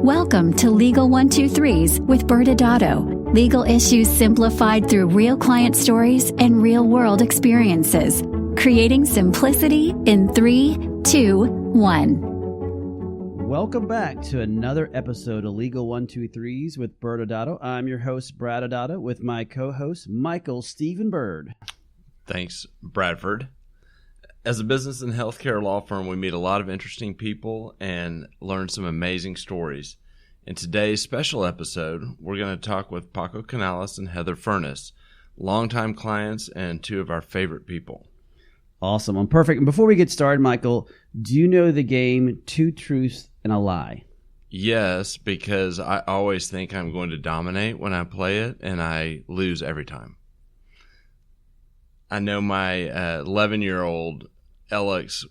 Welcome to Legal 123s with ByrdAdatto. Legal issues simplified through real client stories and real-world experiences. Creating simplicity in 3, 2, 1. Welcome back to another episode of Legal 123s with ByrdAdatto. I'm your host, ByrdAdatto, with my co-host, Michael Stephen Byrd. Thanks, Bradford. As a business and healthcare law firm, we meet a lot of interesting people and learn some amazing stories. In today's special episode, we're going to talk with Paco Canales and Heather Furness, longtime clients and two of our favorite people. Awesome. I'm perfect. And before we get started, Michael, do you know the game Two Truths and a Lie? Yes, because I always think I'm going to dominate when I play it, and I lose every time. I know my 11-year-old Alex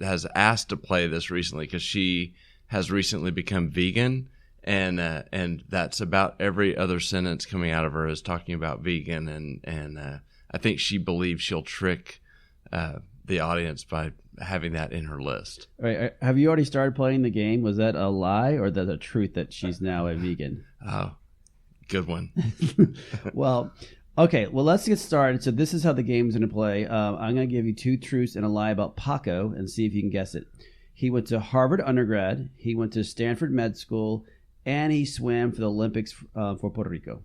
has asked to play this recently because she has recently become vegan, and that's about every other sentence coming out of her is talking about vegan, and I think she believes she'll trick the audience by having that in her list. All right. Have you already started playing the game? Was that a lie or that a truth that she's now a vegan? Oh, good one. Well. Okay, well, let's get started. So this is how the game's going to play. I'm going to give you two truths and a lie about Paco and see if you can guess it. He went to Harvard undergrad, he went to Stanford Med School, and he swam for the Olympics for Puerto Rico.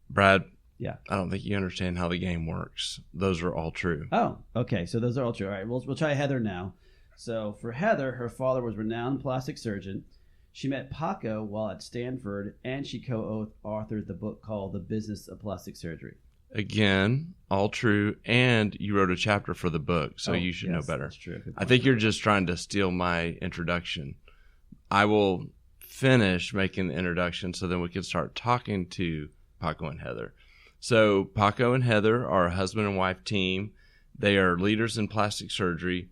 Brad, yeah, I don't think you understand how the game works. Those are all true. Oh, okay, so those are all true. All right, we'll try Heather now. So for Heather, her father was a renowned plastic surgeon. She met Paco while at Stanford, and she co-authored the book called The Business of Plastic Surgery. Again, all true, and you wrote a chapter for the book, so you should know better. That's true. I think you're just trying to steal my introduction. I will finish making the introduction so then we can start talking to Paco and Heather. So Paco and Heather are a husband and wife team. They are leaders in plastic surgery.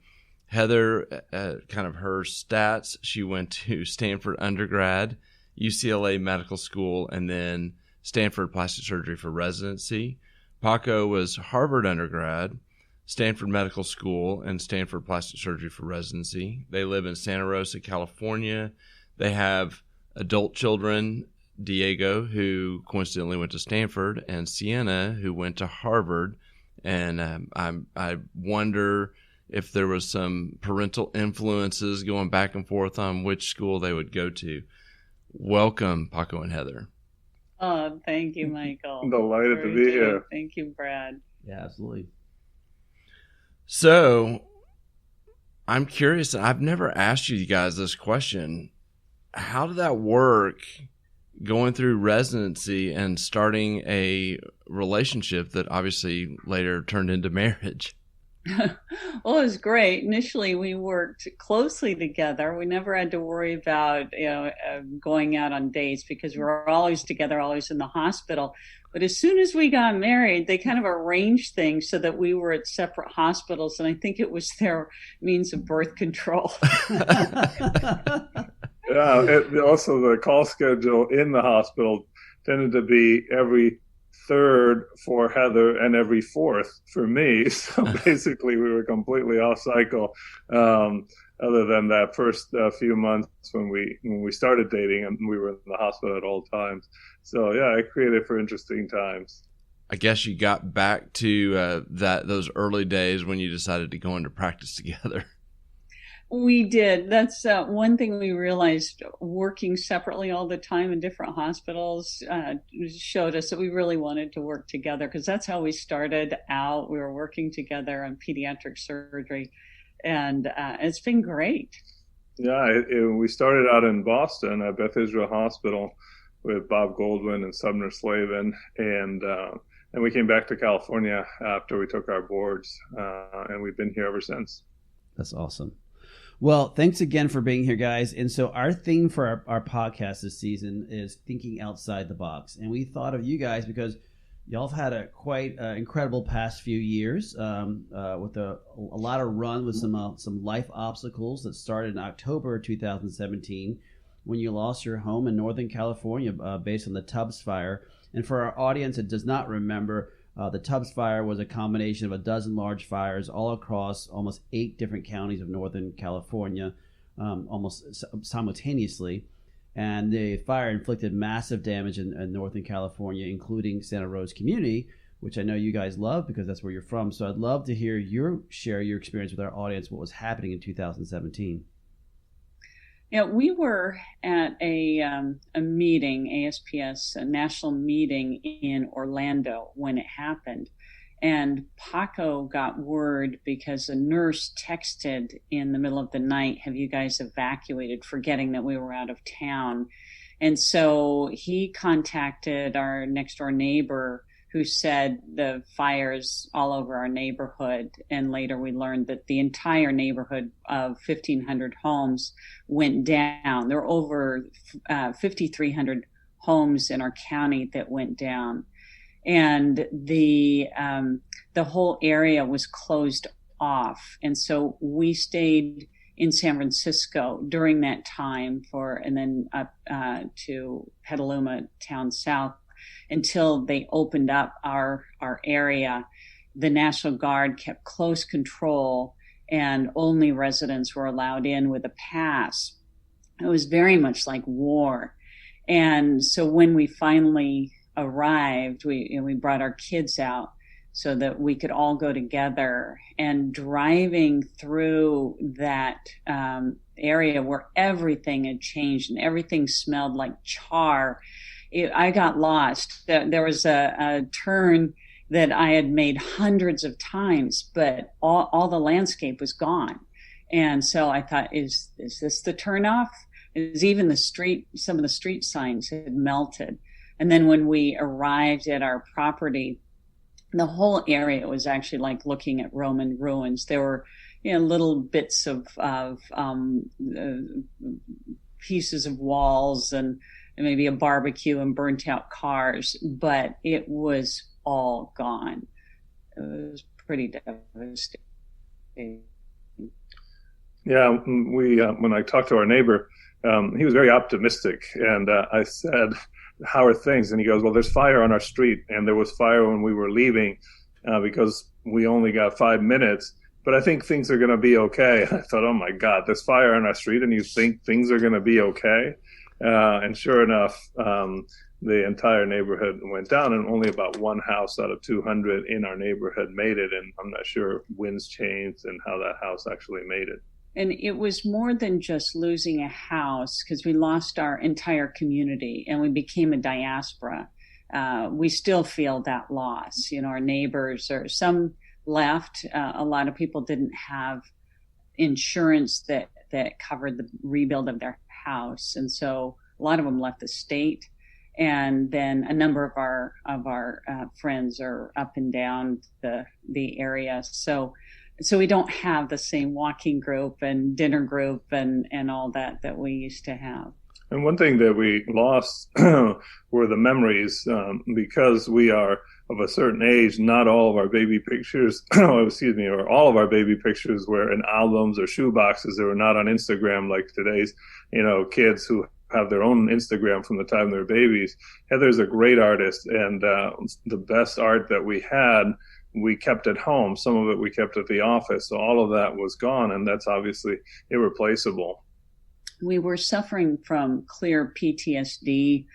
Heather, kind of her stats, she went to Stanford undergrad, UCLA Medical School, and then Stanford Plastic Surgery for residency. Paco was Harvard undergrad, Stanford Medical School, and Stanford Plastic Surgery for residency. They live in Santa Rosa, California. They have adult children, Diego, who coincidentally went to Stanford, and Sienna, who went to Harvard. And I wonder if there was some parental influences going back and forth on which school they would go to. Welcome, Paco and Heather. Oh, thank you, Michael. Delighted to be here. Thank you, Brad. Yeah, absolutely. So, I'm curious, and I've never asked you guys this question. How did that work, going through residency and starting a relationship that obviously later turned into marriage? Well, it was great. Initially, we worked closely together. We never had to worry about going out on dates because we were always together, always in the hospital. But as soon as we got married, they kind of arranged things so that we were at separate hospitals, and I think it was their means of birth control. Yeah, also the call schedule in the hospital tended to be every third for Heather and every fourth for me. So basically we were completely off cycle, other than that first few months when we started dating and we were in the hospital at all times. So yeah, it created for interesting times. I guess you got back to those early days when you decided to go into practice together. We did. That's one thing we realized. Working separately all the time in different hospitals showed us that we really wanted to work together, because that's how we started out. We were working together on pediatric surgery, and it's been great. Yeah, we started out in Boston at Beth Israel Hospital with Bob Goldwyn and Sumner Slavin, and we came back to California after we took our boards, and we've been here ever since. That's awesome. Well, thanks again for being here, guys. And so our theme for our podcast this season is thinking outside the box. And we thought of you guys because y'all have had a quite incredible past few years with a lot of run with some life obstacles that started in October 2017 when you lost your home in Northern California based on the Tubbs fire. And for our audience that does not remember, the Tubbs fire was a combination of a dozen large fires all across almost 8 different counties of Northern California, almost simultaneously. And the fire inflicted massive damage in Northern California, including Santa Rosa community, which I know you guys love because that's where you're from. So I'd love to hear share your experience with our audience, what was happening in 2017. Yeah, we were at a meeting, ASPS, a national meeting in Orlando when it happened. And Paco got word because a nurse texted in the middle of the night, "Have you guys evacuated?" forgetting that we were out of town. And so he contacted our next door neighbor, who said the fires all over our neighborhood. And later we learned that the entire neighborhood of 1,500 homes went down. There were over 5,300 homes in our county that went down. And the whole area was closed off. And so we stayed in San Francisco during that time and then up to Petaluma Town South until they opened up our area. The National Guard kept close control and only residents were allowed in with a pass. It was very much like war. And so when we finally arrived, we brought our kids out so that we could all go together. And driving through that area where everything had changed and everything smelled like char, I got lost. There was a turn that I had made hundreds of times, but all the landscape was gone. And so I thought, is this the turnoff? Even some of the street signs had melted. And then when we arrived at our property, the whole area was actually like looking at Roman ruins. There were, little bits of pieces of walls and maybe a barbecue and burnt out cars, but it was all gone. It was pretty devastating. Yeah, when I talked to our neighbor, he was very optimistic, and I said, "How are things?" And he goes, "Well, there's fire on our street, and there was fire when we were leaving because we only got 5 minutes. But I think things are going to be okay." I thought, "Oh my God, there's fire on our street, and you think things are going to be okay?" And sure enough, the entire neighborhood went down, and only about one house out of 200 in our neighborhood made it. And I'm not sure if winds changed and how that house actually made it. And it was more than just losing a house, because we lost our entire community and we became a diaspora. We still feel that loss. Our neighbors, or some left. A lot of people didn't have insurance that covered the rebuild of their house. And so a lot of them left the state. And then a number of our friends are up and down the area. So we don't have the same walking group and dinner group and all that we used to have. And one thing that we lost were the memories, because we are of a certain age. Not all of our baby pictures, or all of our baby pictures were in albums or shoe boxes. They were not on Instagram like today's, kids who have their own Instagram from the time they're babies. Heather's a great artist, and the best art that we had, we kept at home. Some of it we kept at the office. So all of that was gone, and that's obviously irreplaceable. We were suffering from clear PTSD.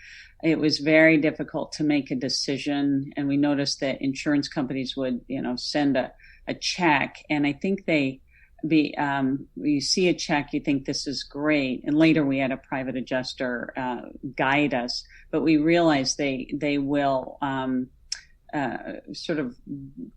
It was very difficult to make a decision. And we noticed that insurance companies would, send a check. And I think you see a check, you think this is great. And later we had a private adjuster guide us, but we realized they will sort of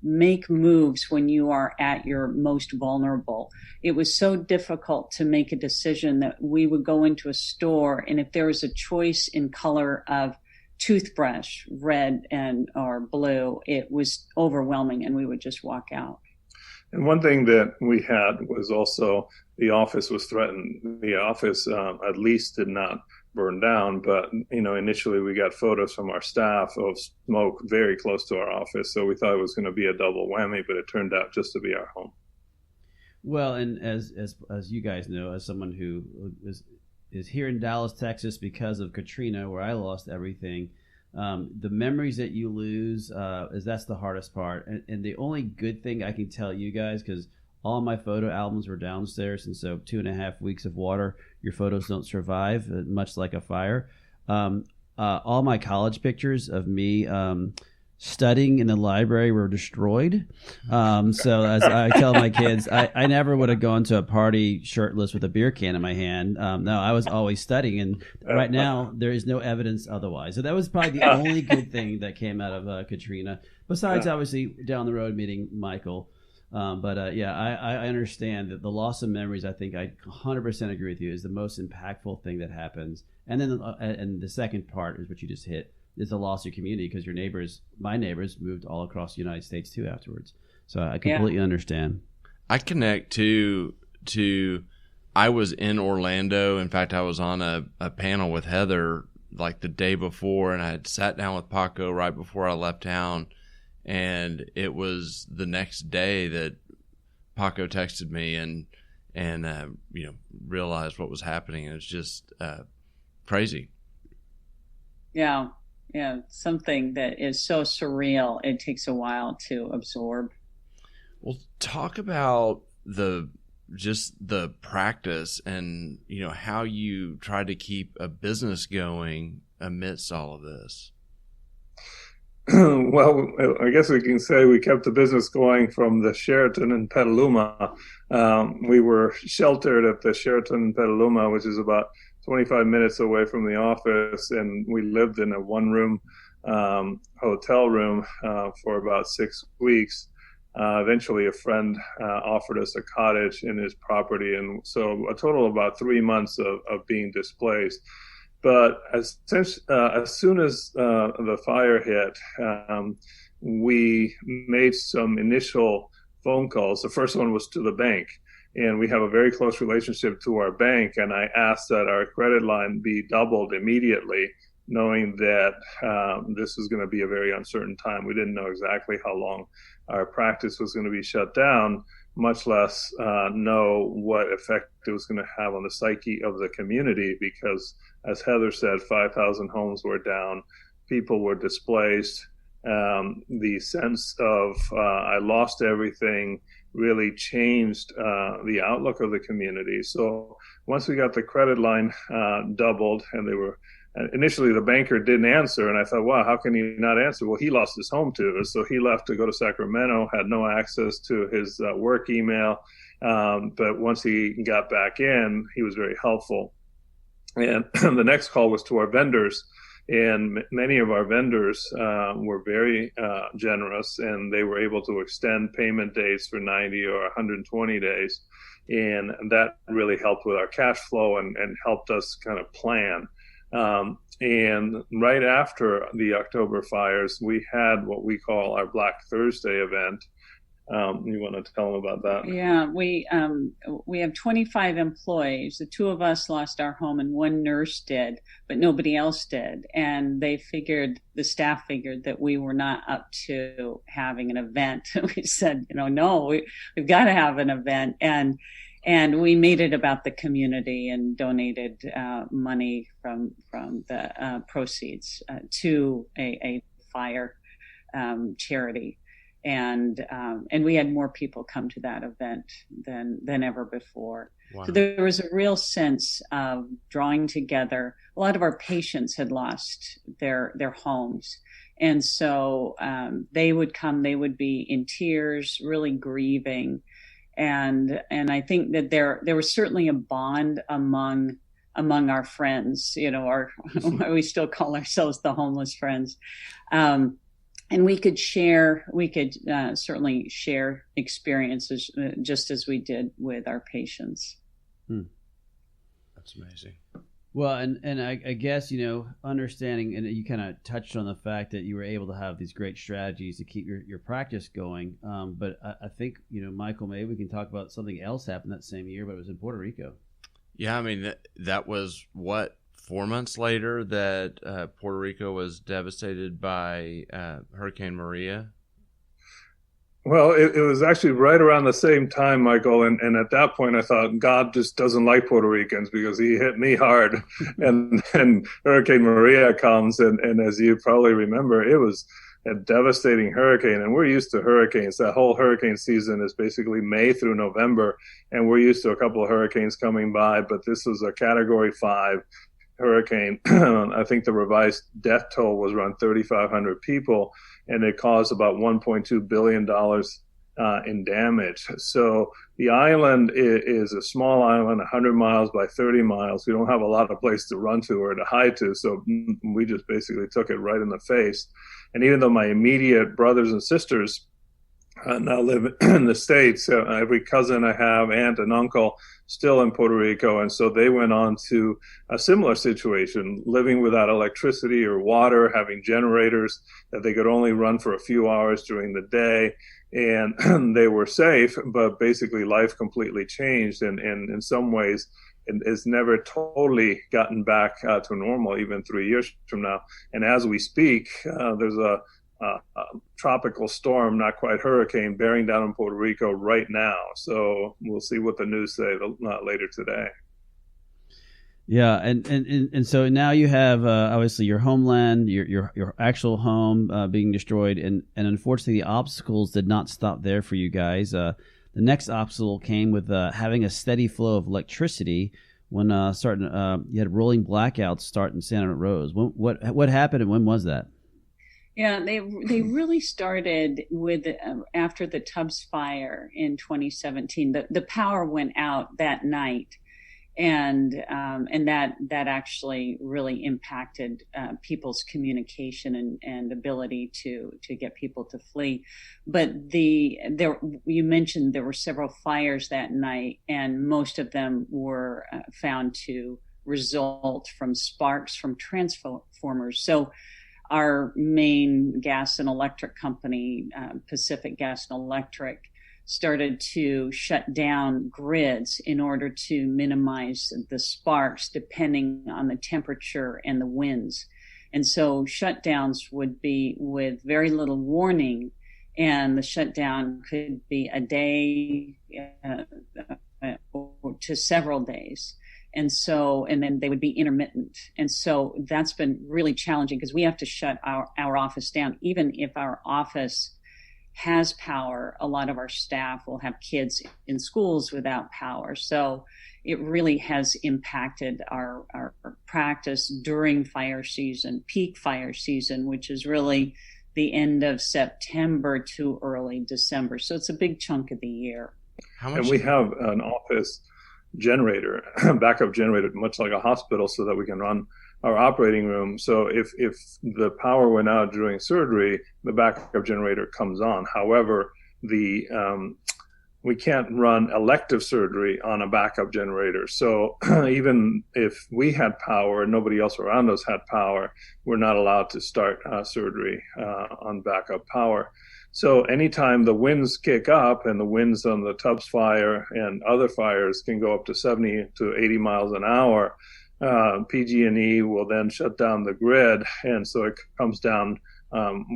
make moves when you are at your most vulnerable. It was so difficult to make a decision that we would go into a store, and if there was a choice in color of toothbrush, red or blue, it was overwhelming, and we would just walk out. And one thing that we had was also the office was threatened. The office at least did not burn down, but initially we got photos from our staff of smoke very close to our office, so we thought it was going to be a double whammy, but it turned out just to be our home. Well, and as you guys know, as someone who is here in Dallas, Texas, because of Katrina, where I lost everything, the memories that you lose, that's the hardest part. And the only good thing I can tell you guys, because all my photo albums were downstairs, and so 2.5 weeks of water, your photos don't survive, much like a fire. All my college pictures of me studying in the library were destroyed. So as I tell my kids, I never would have gone to a party shirtless with a beer can in my hand. No, I was always studying, and right now there is no evidence otherwise. So that was probably the only good thing that came out of Katrina, besides obviously down the road meeting Michael. I understand that the loss of memories, I think I 100% agree with you, is the most impactful thing that happens. And then and the second part is what you just hit, is the loss of your community, because your neighbors, my neighbors, moved all across the United States too afterwards. So I completely understand. I connect to I was in Orlando. In fact, I was on a panel with Heather like the day before, and I had sat down with Paco right before I left town. And it was the next day that Paco texted me and realized what was happening. It was just crazy. Yeah, something that is so surreal. It takes a while to absorb. Well, talk about the practice and how you try to keep a business going amidst all of this. Well, I guess we can say we kept the business going from the Sheraton in Petaluma. We were sheltered at the Sheraton in Petaluma, which is about 25 minutes away from the office, and we lived in a one-room hotel room for about 6 weeks. Eventually, a friend offered us a cottage in his property, and so a total of about 3 months of being displaced. But as soon as the fire hit, we made some initial phone calls. The first one was to the bank, and we have a very close relationship to our bank. And I asked that our credit line be doubled immediately, knowing that this was going to be a very uncertain time. We didn't know exactly how long our practice was going to be shut down, much less know what effect it was going to have on the psyche of the community, because as Heather said, 5,000 homes were down, people were displaced. The sense of I lost everything really changed the outlook of the community. So once we got the credit line doubled, and they were initially the banker didn't answer, and I thought, wow, how can he not answer? Well, he lost his home too, so he left to go to Sacramento, had no access to his work email. But once he got back in, he was very helpful. And the next call was to our vendors, and many of our vendors were very generous, and they were able to extend payment dates for 90 or 120 days. And that really helped with our cash flow and helped us kind of plan. And right after the October fires, we had what we call our Black Thursday event. You want to tell them about that? Yeah, we have 25 employees. The two of us lost our home, and one nurse did, but nobody else did. And the staff figured that we were not up to having an event. We said, no, we've got to have an event. And we made it about the community and donated money from the proceeds to a fire charity. And we had more people come to that event than ever before. Wow. So there was a real sense of drawing together. A lot of our patients had lost their homes. And so they would come, they would be in tears, really grieving. And I think that there was certainly a bond among our friends, we still call ourselves the homeless friends. And we could certainly share experiences just as we did with our patients. That's amazing. Well, and I guess, understanding, and you kind of touched on the fact that you were able to have these great strategies to keep your practice going. But I think, Michael, maybe we can talk about something else happened that same year, but it was in Puerto Rico. Yeah, I mean, that was 4 months later that Puerto Rico was devastated by Hurricane Maria? Well, it was actually right around the same time, Michael, and at that point I thought God just doesn't like Puerto Ricans because he hit me hard. and Hurricane Maria comes, and as you probably remember, it was a devastating hurricane, and we're used to hurricanes. That whole hurricane season is basically May through November, and we're used to a couple of hurricanes coming by, but this was a Category 5 hurricane. I think the revised death toll was around 3,500 people, and it caused about $1.2 billion in damage. So the island is a small island, 100 miles by 30 miles. We don't have a lot of place to run to or to hide to, so we just basically took it right in the face. And even though my immediate brothers and sisters now live in the States, every cousin I have, aunt and uncle, still in Puerto Rico. And so they went on to a similar situation, living without electricity or water, having generators that they could only run for a few hours during the day. And they were safe, but basically life completely changed. And in some ways, it's never totally gotten back to normal, even 3 years from now. And as we speak, there's a tropical storm, not quite hurricane, bearing down on Puerto Rico right now. So we'll see what the news say later today. Yeah, and so now you have obviously your homeland, your actual home being destroyed, and unfortunately the obstacles did not stop there for you guys. The next obstacle came with having a steady flow of electricity when you had rolling blackouts start in Santa Rosa. What happened and when was that? Yeah, they really started with after the Tubbs fire in 2017. The power went out that night, and that actually really impacted people's communication and ability to get people to flee. But you mentioned there were several fires that night, and most of them were found to result from sparks from transformers. So our main gas and electric company, Pacific Gas and Electric, started to shut down grids in order to minimize the sparks depending on the temperature and the winds. And so shutdowns would be with very little warning, and the shutdown could be a day to several days. And then they would be intermittent. And so that's been really challenging because we have to shut our office down. Even if our office has power, a lot of our staff will have kids in schools without power. So it really has impacted our practice during fire season, peak fire season, which is really the end of September to early December. So it's a big chunk of the year. And we have an office generator, backup generator, much like a hospital, so that we can run our operating room. So if the power went out during surgery, the backup generator comes on. However, we can't run elective surgery on a backup generator. So even if we had power and nobody else around us had power, we're not allowed to start surgery on backup power. So anytime the winds kick up, and the winds on the Tubbs fire and other fires can go up to 70 to 80 miles an hour, PG&E will then shut down the grid. And so it comes down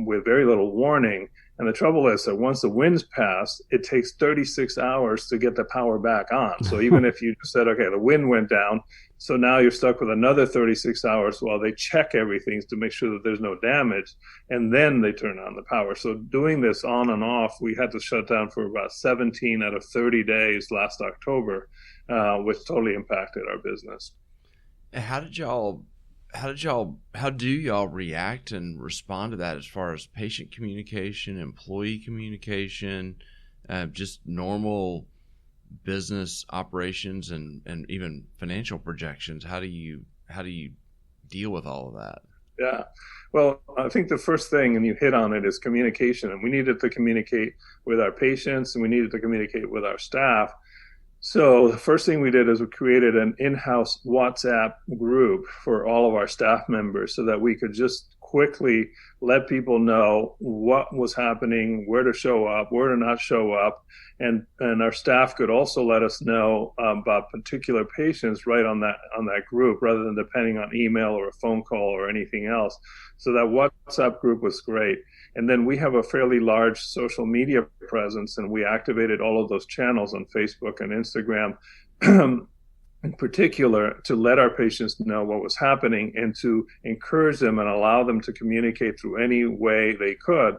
with very little warning. And the trouble is that once the winds pass, it takes 36 hours to get the power back on. So even if you said, okay, the wind went down, so now you're stuck with another 36 hours while they check everything to make sure that there's no damage, and then they turn on the power. So doing this on and off, we had to shut down for about 17 out of 30 days last October, which totally impacted our business. How do y'all react and respond to that as far as patient communication, employee communication, just normal business operations and even financial projections? How do you deal with all of that? Yeah. Well, I think the first thing, and you hit on it, is communication. And we needed to communicate with our patients, and we needed to communicate with our staff. So the first thing we did is we created an in-house WhatsApp group for all of our staff members so that we could just quickly let people know what was happening, where to show up, where to not show up. And our staff could also let us know about particular patients right on that group, rather than depending on email or a phone call or anything else. So that WhatsApp group was great. And then we have a fairly large social media presence, and we activated all of those channels on Facebook and Instagram in particular, to let our patients know what was happening and to encourage them and allow them to communicate through any way they could.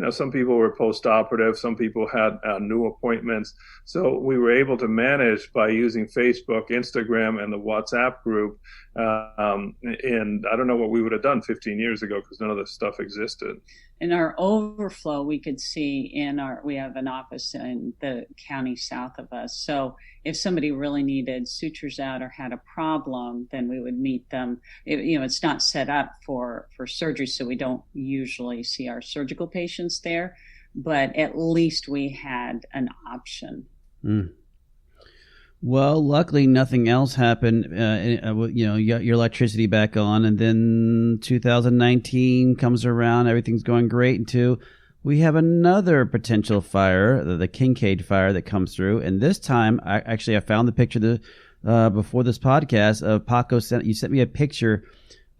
Some people were post-operative, some people had new appointments. So we were able to manage by using Facebook, Instagram, and the WhatsApp group. And I don't know what we would have done 15 years ago because none of this stuff existed. In our overflow, we could see we have an office in the county south of us. So if somebody really needed sutures out or had a problem, then we would meet them. It's not set up for surgery, so we don't usually see our surgical patients there, but at least we had an option. Mm. Well, luckily nothing else happened. You got your electricity back on, and then 2019 comes around. Everything's going great until we have another potential fire, the Kincaid fire that comes through. And this time, I found the picture before this podcast of Paco. You sent me a picture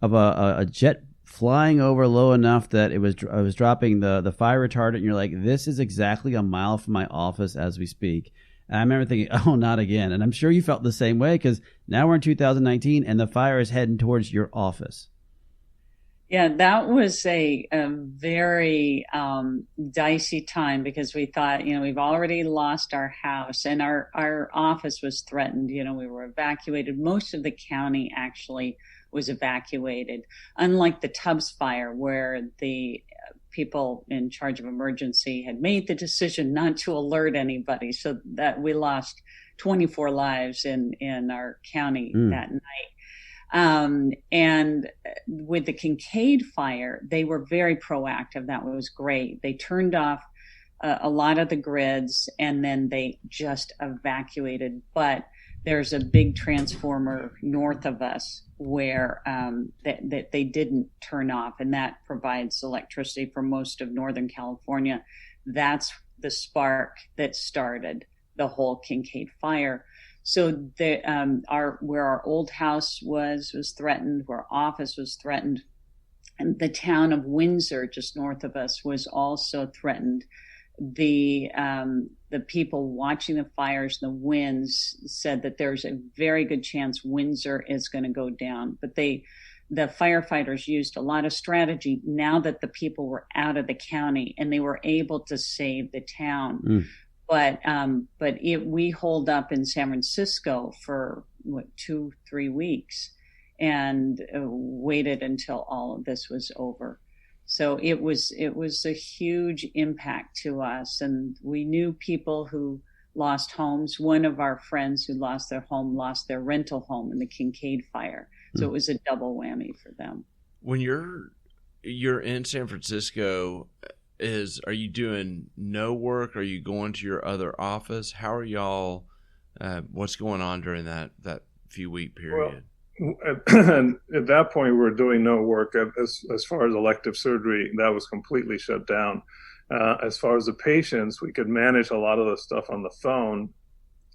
of a jet flying over low enough that it was dropping the fire retardant. And you're like, this is exactly a mile from my office as we speak. And I remember thinking, oh, not again. And I'm sure you felt the same way because now we're in 2019 and the fire is heading towards your office. Yeah, that was a very dicey time because we thought, we've already lost our house and our office was threatened. We were evacuated. Most of the county actually was evacuated, unlike the Tubbs fire where the people in charge of emergency had made the decision not to alert anybody, so that we lost 24 lives in our county that night. And with the Kincaid fire, they were very proactive. That was great. They turned off a lot of the grids and then they just evacuated. But there's a big transformer north of us where that they didn't turn off, and that provides electricity for most of Northern California. That's the spark that started the whole Kincaid fire. So where our old house was threatened, where our office was threatened, and the town of Windsor, just north of us, was also threatened. The people watching the fires, the winds, said that there's a very good chance Windsor is going to go down. But the firefighters used a lot of strategy now that the people were out of the county and they were able to save the town. But we holed up in San Francisco for 2-3 weeks and waited until all of this was over. So it was a huge impact to us, and we knew people who lost homes. One of our friends who lost their home lost their rental home in the Kincaid fire. So it was a double whammy for them. When you're in San Francisco, are you doing no work? Are you going to your other office? How are y'all? What's going on during that few week period? Well, at that point, we were doing no work. As far as elective surgery, that was completely shut down. As far as the patients, we could manage a lot of the stuff on the phone.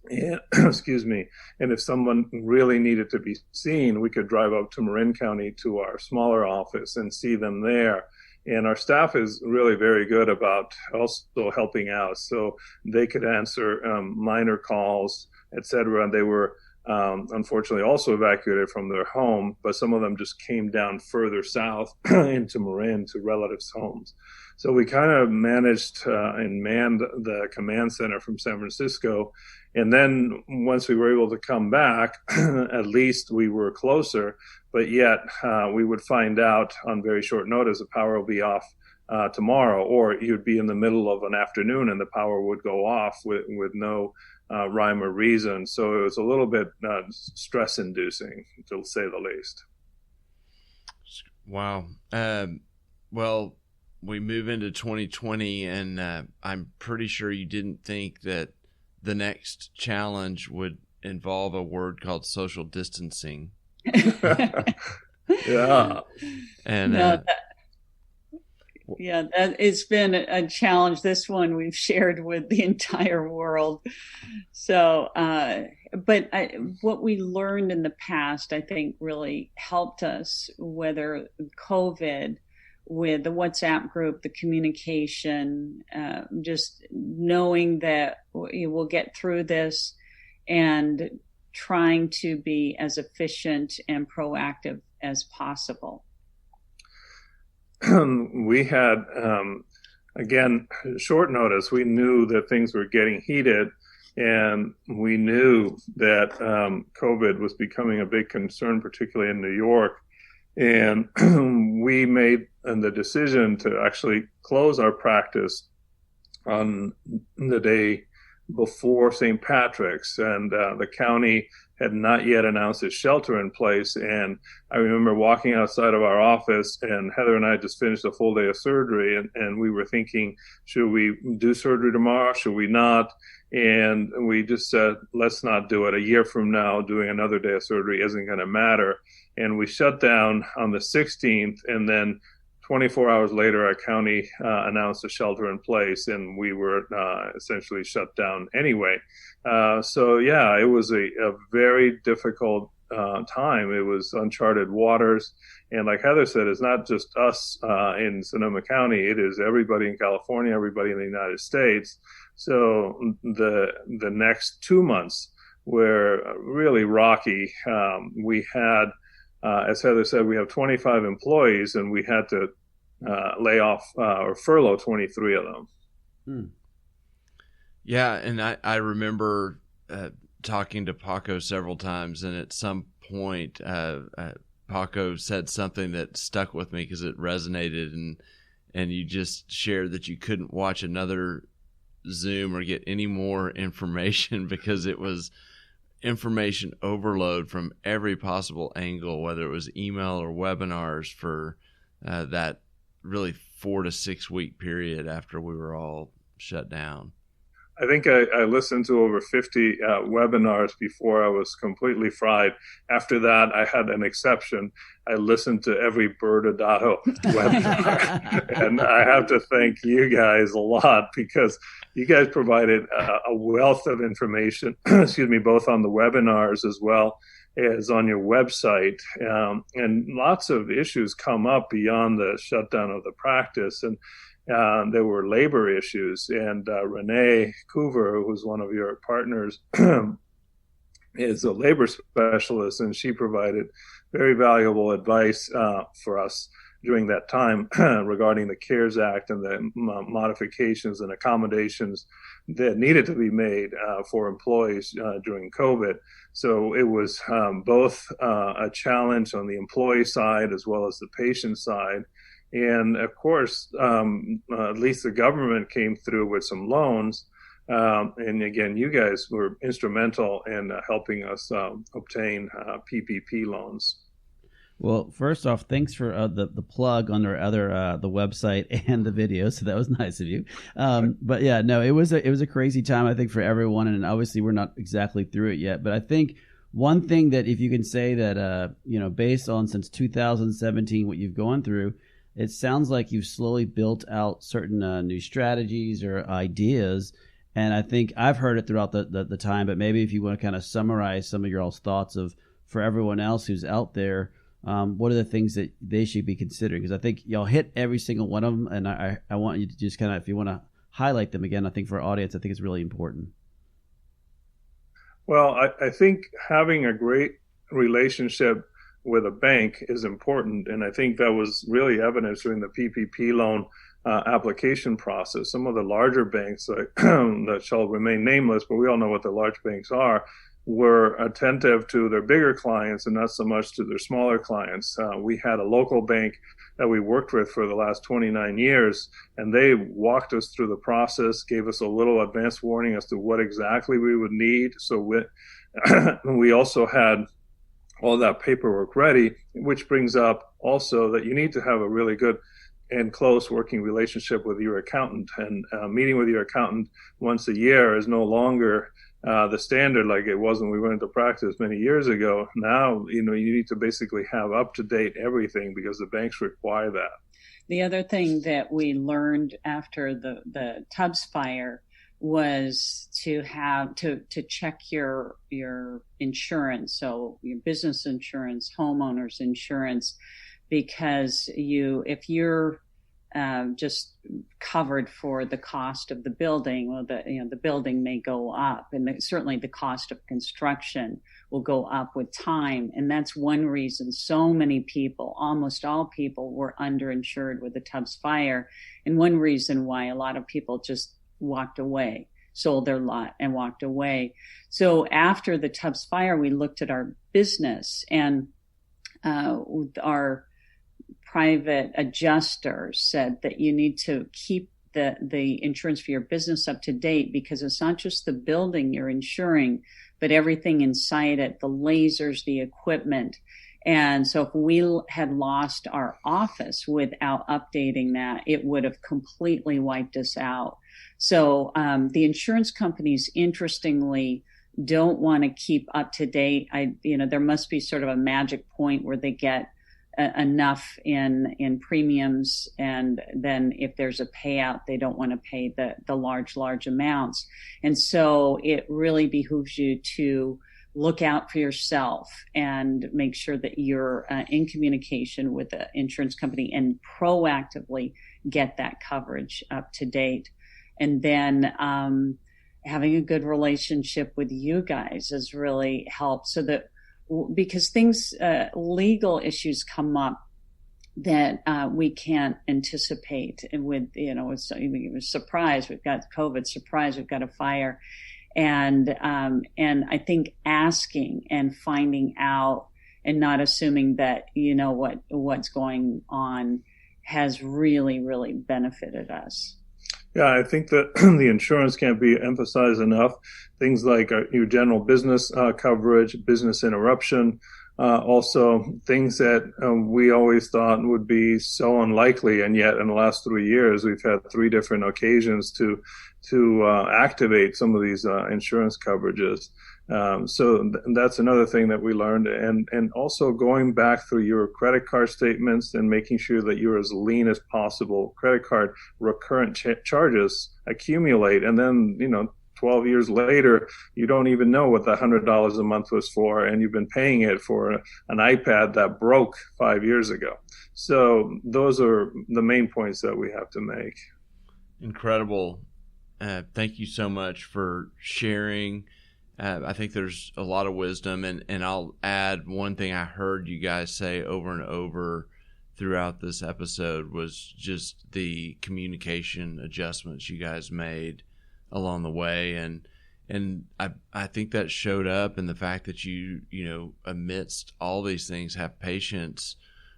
And, excuse me. And if someone really needed to be seen, we could drive up to Marin County to our smaller office and see them there. And our staff is really very good about also helping out. So they could answer minor calls, etc. And they were unfortunately also evacuated from their home, but some of them just came down further south into Marin to relatives' homes. So we kind of managed and manned the command center from San Francisco. And then once we were able to come back, at least we were closer, but yet we would find out on very short notice the power will be off tomorrow, or you'd be in the middle of an afternoon and the power would go off with no rhyme or reason. So it was a little bit stress-inducing, to say the least. Wow. Well, we move into 2020, and I'm pretty sure you didn't think that the next challenge would involve a word called social distancing. Yeah. And it's been a challenge. This one we've shared with the entire world. So, but what we learned in the past, I think, really helped us, whether COVID, with the WhatsApp group, the communication, just knowing that we'll get through this and trying to be as efficient and proactive as possible? We had, again, short notice. We knew that things were getting heated, and we knew that COVID was becoming a big concern, particularly in New York. And we made the decision to actually close our practice on the day before St. Patrick's, and the county had not yet announced its shelter in place. And I remember walking outside of our office, and Heather and I just finished a full day of surgery, and we were thinking, should we do surgery tomorrow? Should we not? And we just said, let's not do it. A year from now, doing another day of surgery isn't going to matter. And we shut down on the 16th, and then 24 hours later, our county announced a shelter in place, and we were essentially shut down anyway. So yeah, it was a very difficult time. It was uncharted waters. And like Heather said, it's not just us in Sonoma County. It is everybody in California, everybody in the United States. So the next 2 months were really rocky. We had, as Heather said, we have 25 employees, and we had to lay off or furlough 23 of them. Yeah, and I remember talking to Paco several times, and at some point, Paco said something that stuck with me because it resonated, and you just shared that you couldn't watch another Zoom or get any more information because it was information overload from every possible angle, whether it was email or webinars for that really 4 to 6 week period after we were all shut down. I think I listened to over 50 webinars before I was completely fried. After that, I had an exception. I listened to every ByrdAdatto webinar. And I have to thank you guys a lot, because you guys provided a wealth of information, both on the webinars as well as on your website. And lots of issues come up beyond the shutdown of the practice. And there were labor issues, and Renee Coover, who was one of your partners, is a labor specialist, and she provided very valuable advice for us during that time regarding the CARES Act and the modifications and accommodations that needed to be made for employees during COVID. So it was both a challenge on the employee side as well as the patient side. And of course, at least the government came through with some loans. And again, you guys were instrumental in helping us obtain PPP loans. Well, first off, thanks for the plug on our other the website and the video. So that was nice of you. But yeah, no, it was a crazy time, I think, for everyone. And obviously, we're not exactly through it yet. But I think one thing that, if you can say that, based on since 2017, what you've gone through, it sounds like you've slowly built out certain new strategies or ideas. And I think I've heard it throughout the time, but maybe if you want to kind of summarize some of your all's thoughts of, for everyone else who's out there, what are the things that they should be considering? Because I think y'all hit every single one of them. And I want you to just kind of, if you want to highlight them again, I think for our audience, I think it's really important. Well, I think having a great relationship with a bank is important. And I think that was really evident during the PPP loan application process. Some of the larger banks that shall remain nameless, but we all know what the large banks are, were attentive to their bigger clients and not so much to their smaller clients. We had a local bank that we worked with for the last 29 years, and they walked us through the process, gave us a little advance warning as to what exactly we would need. So we also had all that paperwork ready, which brings up also that you need to have a really good and close working relationship with your accountant. And meeting with your accountant once a year is no longer the standard like it was when we went into practice many years ago. Now, you need to basically have up-to-date everything because the banks require that. The other thing that we learned after the Tubbs fire was to have to check your insurance, so your business insurance, homeowners insurance, because if you're just covered for the cost of the building. Well, the building may go up, and certainly the cost of construction will go up with time. And that's one reason so many people, almost all people, were underinsured with the Tubbs fire. And one reason why a lot of people just walked away, sold their lot and walked away. So after the Tubbs fire, we looked at our business, and our private adjuster said that you need to keep the insurance for your business up to date, because it's not just the building you're insuring, but everything inside it, the lasers, the equipment. And so if we had lost our office without updating that, it would have completely wiped us out. So the insurance companies, interestingly, don't want to keep up to date. There must be sort of a magic point where they get enough in premiums, and then if there's a payout, they don't want to pay the large amounts. And so it really behooves you to look out for yourself and make sure that you're in communication with the insurance company and proactively get that coverage up to date. And then having a good relationship with you guys has really helped, so that because legal issues come up that we can't anticipate. And with, it's surprise, we've got COVID, surprise, we've got a fire. And I think asking and finding out and not assuming that you know what's going on has really, really benefited us. Yeah, I think that the insurance can't be emphasized enough. Things like your general business coverage, business interruption, also things that we always thought would be so unlikely, and yet in the last 3 years we've had 3 different occasions to activate some of these insurance coverages. So that's another thing that we learned, and also going back through your credit card statements and making sure that you're as lean as possible. Credit card recurrent charges accumulate, and then 12 years later, you don't even know what the $100 a month was for, and you've been paying it for an iPad that broke 5 years ago. So those are the main points that we have to make. Incredible. Thank you so much for sharing. I think there's a lot of wisdom, and I'll add one thing I heard you guys say over and over throughout this episode was just the communication adjustments you guys made along the way, and I think that showed up in the fact that you amidst all these things have patience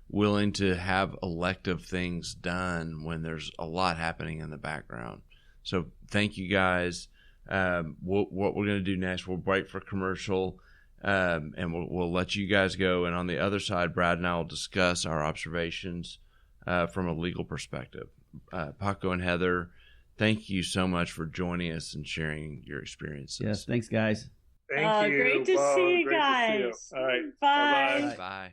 willing to have elective things done when there's a lot happening in the background. So thank you guys. What we're going to do next, we'll break for commercial, and we'll let you guys go. And on the other side, Brad and I will discuss our observations from a legal perspective. Paco and Heather, thank you so much for joining us and sharing your experiences. Yes, thanks, guys. Thank you. Great to see you guys. All right. Bye. Bye.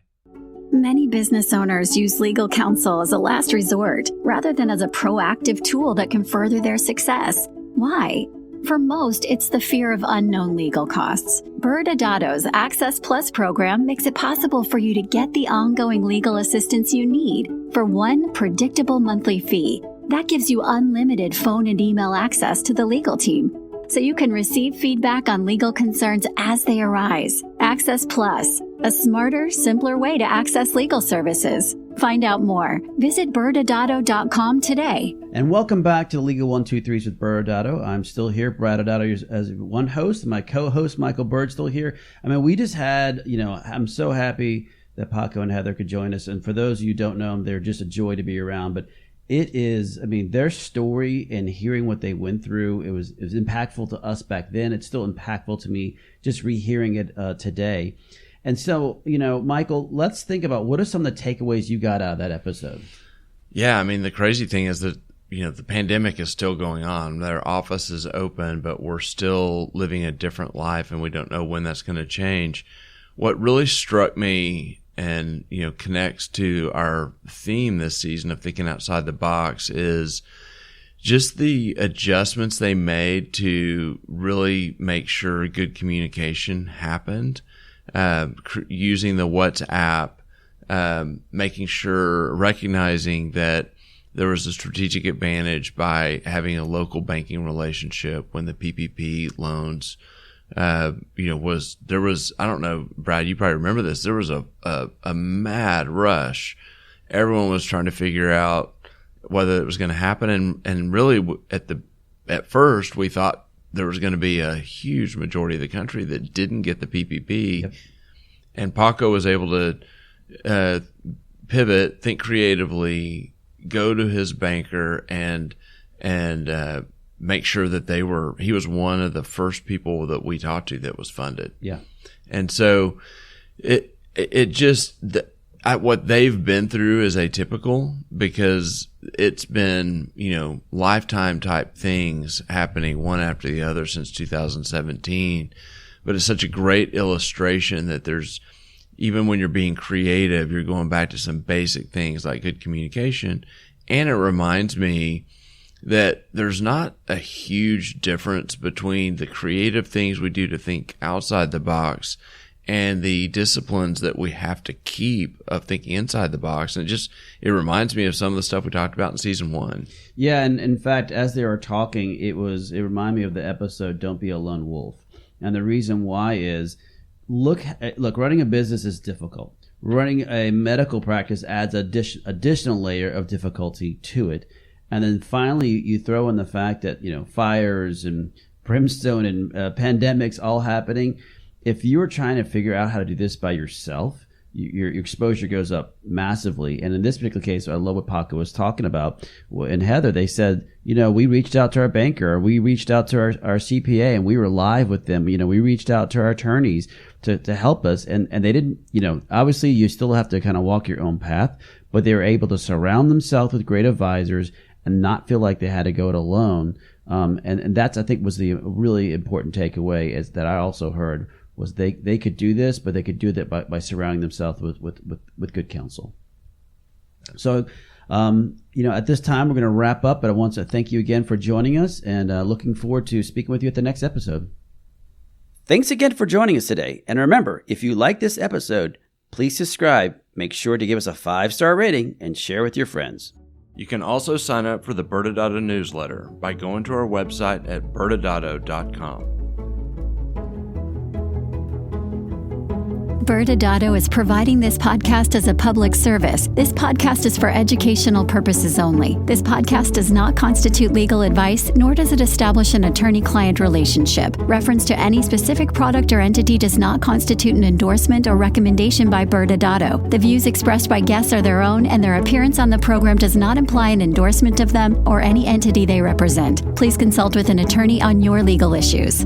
Many business owners use legal counsel as a last resort rather than as a proactive tool that can further their success. Why? For most, it's the fear of unknown legal costs. ByrdAdatto's Access Plus program makes it possible for you to get the ongoing legal assistance you need for one predictable monthly fee. That gives you unlimited phone and email access to the legal team, so you can receive feedback on legal concerns as they arise. Access Plus, a smarter, simpler way to access legal services. Find out more. Visit ByrdAdatto.com today. And welcome back to the Legal 123s with ByrdAdatto. I'm still here, ByrdAdatto as one host. My co-host, Michael Byrd's still here. I mean, we just had, I'm so happy that Paco and Heather could join us. And for those of you who don't know them, they're just a joy to be around. But it is, their story and hearing what they went through, it was impactful to us back then. It's still impactful to me just rehearing it today. And so, Michael, let's think about what are some of the takeaways you got out of that episode? Yeah, the crazy thing is that, the pandemic is still going on. Their office is open, but we're still living a different life, and we don't know when that's going to change. What really struck me and, connects to our theme this season of thinking outside the box is just the adjustments they made to really make sure good communication happened. Using the WhatsApp, making sure, recognizing that there was a strategic advantage by having a local banking relationship when the PPP loans, I don't know, Brad, you probably remember this. There was a mad rush. Everyone was trying to figure out whether it was going to happen. And really at first we thought there was going to be a huge majority of the country that didn't get the PPP. Yep. And Paco was able to pivot, think creatively, go to his banker and make sure that he was one of the first people that we talked to that was funded. Yeah. And so what they've been through is atypical because it's been, lifetime type things happening one after the other since 2017. But it's such a great illustration that even when you're being creative, you're going back to some basic things like good communication. And it reminds me that there's not a huge difference between the creative things we do to think outside the box and the disciplines that we have to keep of thinking inside the box. And it reminds me of some of the stuff we talked about in season 1. Yeah, and in fact, as they were talking, it reminded me of the episode "Don't Be a Lone Wolf." And the reason why is, look, running a business is difficult. Running a medical practice adds additional layer of difficulty to it. And then finally, you throw in the fact that, fires and brimstone and pandemics all happening. If you were trying to figure out how to do this by yourself, your exposure goes up massively. And in this particular case, I love what Paco was talking about. And Heather, they said, we reached out to our banker, we reached out to our CPA, and we were live with them. We reached out to our attorneys to help us. And they didn't, obviously you still have to kind of walk your own path, but they were able to surround themselves with great advisors and not feel like they had to go it alone. And that's, I think, was the really important takeaway is that I also heard was they could do this, but they could do that by surrounding themselves with good counsel. So, at this time, we're going to wrap up, but I want to thank you again for joining us and looking forward to speaking with you at the next episode. Thanks again for joining us today. And remember, if you like this episode, please subscribe, make sure to give us a 5-star rating, and share with your friends. You can also sign up for the ByrdAdatto newsletter by going to our website at ByrdAdatto.com. ByrdAdatto is providing this podcast as a public service. This podcast is for educational purposes only. This podcast does not constitute legal advice, nor does it establish an attorney-client relationship. Reference to any specific product or entity does not constitute an endorsement or recommendation by ByrdAdatto. The views expressed by guests are their own, and their appearance on the program does not imply an endorsement of them or any entity they represent. Please consult with an attorney on your legal issues.